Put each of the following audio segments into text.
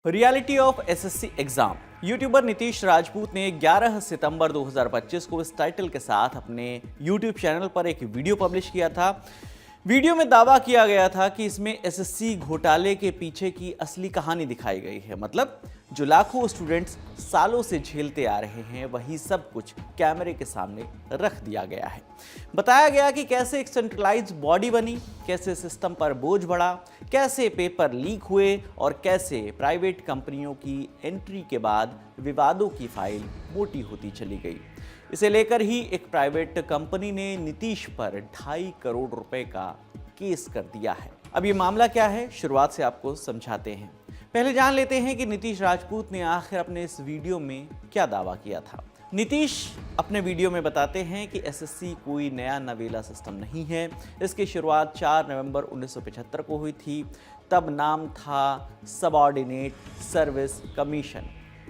Reality of SSC exam. YouTuber Nitish Rajput ने 11 सितंबर 2025 को इस टाइटल के साथ अपने यूट्यूब चैनल पर एक वीडियो पब्लिश किया था। वीडियो में दावा किया गया था कि इसमें एसएससी घोटाले के पीछे की असली कहानी दिखाई गई है। मतलब जो लाखों स्टूडेंट्स सालों से झेलते आ रहे हैं वही सब कुछ कैमरे के सामने रख दिया गया है। बताया गया कि कैसे एक सेंट्रलाइज्ड बॉडी बनी, कैसे सिस्टम पर बोझ बढ़ा, कैसे पेपर लीक हुए और कैसे प्राइवेट कंपनियों की एंट्री के बाद विवादों की फाइल मोटी होती चली गई। इसे लेकर ही एक प्राइवेट कंपनी ने नीतीश पर 2.5 करोड़ रुपए का केस कर दिया है। अब ये मामला क्या है, शुरुआत से आपको समझाते हैं। पहले जान लेते हैं कि नीतीश राजपूत ने आखिर अपने इस वीडियो में क्या दावा किया था। नीतीश अपने वीडियो में बताते हैं कि एसएससी कोई नया नवेला सिस्टम नहीं है। इसकी शुरुआत 4 नवंबर 1975 को हुई थी। तब नाम था सबऑर्डिनेट सर्विस कमीशन।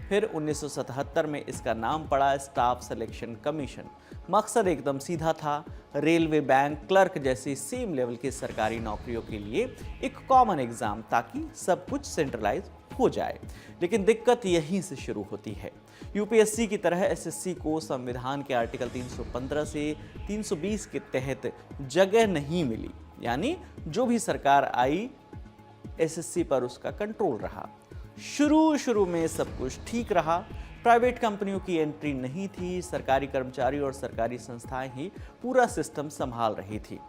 फिर 1977 में इसका नाम पड़ा स्टाफ सिलेक्शन कमीशन। मकसद एकदम सीधा था, रेलवे, बैंक, क्लर्क जैसी सेम लेवल की सरकारी नौकरियों के लिए एक कॉमन एग्जाम, ताकि सब कुछ सेंट्रलाइज हो जाए। लेकिन दिक्कत यहीं से शुरू होती है। यूपीएससी की तरह एसएससी को संविधान के आर्टिकल 315 से 320 के तहत जगह नहीं मिली। यानी जो भी सरकार आई, एसएससी पर उसका कंट्रोल रहा। शुरू में सब कुछ ठीक रहा। प्राइवेट कंपनियों की एंट्री नहीं थी। सरकारी कर्मचारी और सरकारी संस्थाएं ही पूरा सिस्टम संभाल रही थी।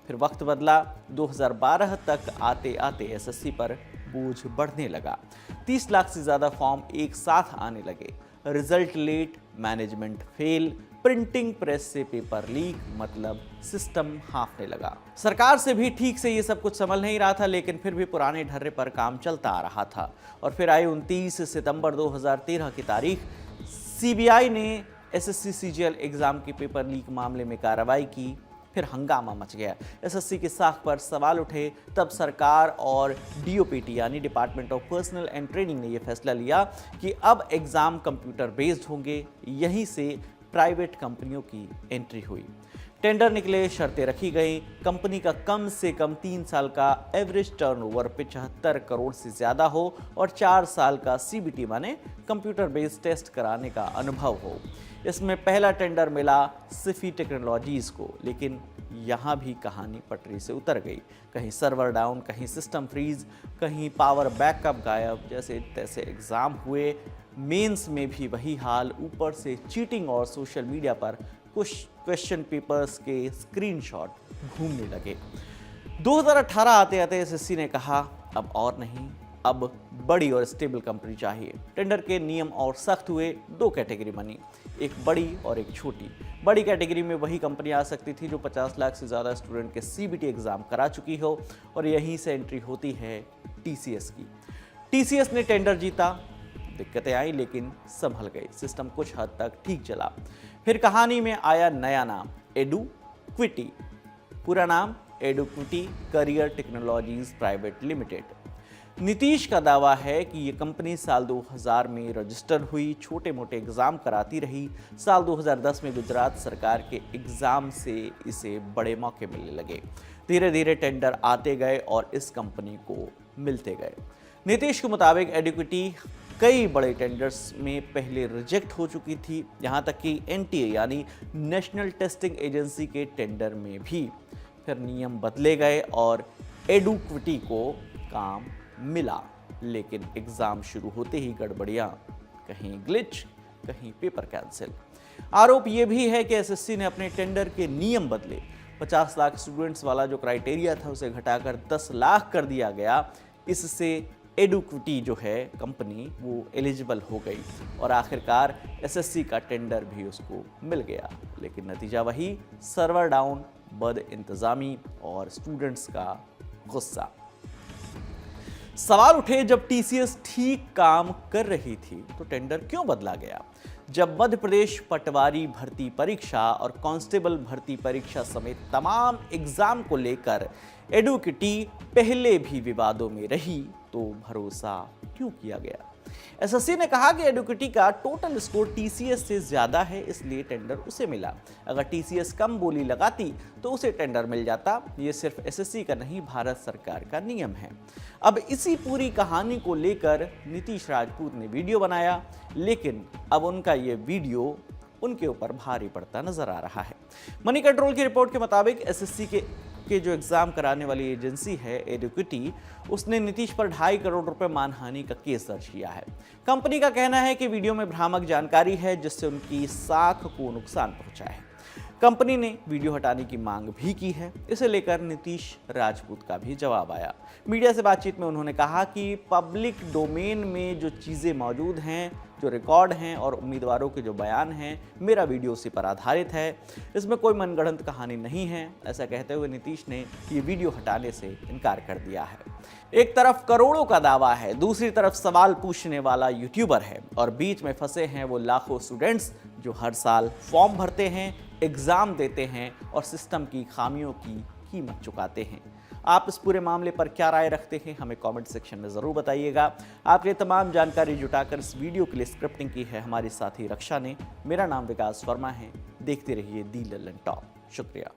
फिर वक्त बदला। 2012 तक आते आते एसएससी पर बोझ बढ़ने लगा। 30 लाख से ज़्यादा फॉर्म एक साथ आने लगे। Result late, management fail, printing press से पेपर लीक, मतलब सिस्टम हाँफने लगा। सरकार से भी ठीक से ये सब कुछ संभल नहीं रहा था, लेकिन फिर भी पुराने ढर्रे पर काम चलता आ रहा था। और फिर आई 29 सितंबर 2013 की तारीख। सीबीआई ने एसएससी सीजीएल एग्जाम के पेपर लीक मामले में कार्रवाई की। फिर हंगामा मच गया। एसएससी की साख पर सवाल उठे। तब सरकार और डीओपीटी यानी department of personal and training ने यह फैसला लिया कि अब एग्जाम कंप्यूटर बेस्ड होंगे। यहीं से प्राइवेट कंपनियों की एंट्री हुई। टेंडर निकले, शर्तें रखी गई। कंपनी का कम से कम 3 साल का एवरेज टर्नओवर 75 करोड़ से ज़्यादा हो और 4 साल का सीबीटी माने कंप्यूटर बेस्ड टेस्ट कराने का अनुभव हो। इसमें पहला टेंडर मिला सिफी टेक्नोलॉजीज़ को। लेकिन यहाँ भी कहानी पटरी से उतर गई। कहीं सर्वर डाउन, कहीं सिस्टम फ्रीज, कहीं पावर बैकअप गायब। जैसे तैसे एग्ज़ाम हुए। मेंस में भी वही हाल। ऊपर से चीटिंग और सोशल मीडिया पर कुछ क्वेश्चन पेपर्स के स्क्रीनशॉट घूमने लगे। 2018 आते आते एसएससी ने कहा अब और नहीं, अब बड़ी और स्टेबल कंपनी चाहिए। टेंडर के नियम और सख्त हुए। 2 कैटेगरी बनी, एक बड़ी और एक छोटी। बड़ी कैटेगरी में वही कंपनी आ सकती थी जो 50 लाख से ज़्यादा स्टूडेंट के सीबीटी एग्ज़ाम करा चुकी हो। और यहीं से एंट्री होती है टीसीएस की। टीसीएस ने टेंडर जीता। दिक्कतें आई लेकिन संभल गई। सिस्टम कुछ हद तक ठीक चला। फिर कहानी में आया नया नाम, एडुक्विटी। पूरा नाम Eduquity career technologies private limited. Nitish का दावा है कि ये कंपनी साल 2000 में रजिस्टर हुई, छोटे मोटे एग्जाम कराती रही। साल 2010 में गुजरात सरकार के एग्जाम से इसे बड़े मौके मिलने लगे। धीरे धीरे टेंडर आते गए और इस कंपनी को मिलते गए। नीतीश के मुताबिक एडुक्विटी कई बड़े टेंडर्स में पहले रिजेक्ट हो चुकी थी, यहाँ तक कि एनटीए यानी नेशनल टेस्टिंग एजेंसी के टेंडर में भी। फिर नियम बदले गए और एडुक्विटी को काम मिला। लेकिन एग्ज़ाम शुरू होते ही गड़बड़ियाँ, कहीं ग्लिच, कहीं पेपर कैंसिल। आरोप ये भी है कि एसएससी ने अपने टेंडर के नियम बदले। 50 लाख स्टूडेंट्स वाला जो क्राइटेरिया था उसे घटाकर 10 लाख कर दिया गया। इससे एडुक्विटी जो है कंपनी वो एलिजिबल हो गई और आखिरकार एसएससी का टेंडर भी उसको मिल गया। लेकिन नतीजा वही, सर्वर डाउन, बद इंतज़ामी और स्टूडेंट्स का गुस्सा। सवाल उठे, जब टीसीएस ठीक काम कर रही थी तो टेंडर क्यों बदला गया? जब मध्य प्रदेश पटवारी भर्ती परीक्षा और कांस्टेबल भर्ती परीक्षा समेत तमाम एग्जाम को लेकर एडुक्विटी पहले भी विवादों में रही तो भरोसा क्यों किया गया? एसएससी ने कहा कि एडुकेटी का टोटल स्कोर टीसीएस से ज्यादा है, इसलिए टेंडर उसे मिला। अगर टीसीएस कम बोली लगाती तो उसे टेंडर मिल जाता। ये सिर्फ एसएससी का नहीं, भारत सरकार का नियम है। अब इसी पूरी कहानी को लेकर नीतीश राजपूत ने वीडियो बनाया, लेकिन अब उनका ये वीडियो उनके ऊपर भारी पड़ता नजर आ रहा है। मनी कंट्रोल की रिपोर्ट के मुताबिक एसएससी के जो एग्जाम कराने वाली एजेंसी है एडुकेटी, उसने नीतीश पर 2.5 करोड़ रुपए मानहानि का केस दर्ज किया है। कंपनी का कहना है कि वीडियो में भ्रामक जानकारी है जिससे उनकी साख को नुकसान पहुंचा है। कंपनी ने वीडियो हटाने की मांग भी की है। इसे लेकर नीतीश राजपूत का भी जवाब आया। मीडिया से बातचीत में उन्होंने कहा कि पब्लिक डोमेन में जो चीज़ें मौजूद हैं, जो रिकॉर्ड हैं और उम्मीदवारों के जो बयान हैं, मेरा वीडियो उसी पर आधारित है। इसमें कोई मनगढ़ंत कहानी नहीं है। ऐसा कहते हुए नीतीश ने ये वीडियो हटाने से इनकार कर दिया है। एक तरफ करोड़ों का दावा है, दूसरी तरफ सवाल पूछने वाला यूट्यूबर है और बीच में फंसे हैं वो लाखों स्टूडेंट्स जो हर साल फॉर्म भरते हैं, एग्जाम देते हैं और सिस्टम की खामियों की कीमत चुकाते हैं। आप इस पूरे मामले पर क्या राय रखते हैं, हमें कमेंट सेक्शन में ज़रूर बताइएगा। आपके तमाम जानकारी जुटाकर इस वीडियो के लिए स्क्रिप्टिंग की है हमारे साथी रक्षा ने। मेरा नाम विकास वर्मा है। देखते रहिए दी लल्लन टॉप। शुक्रिया।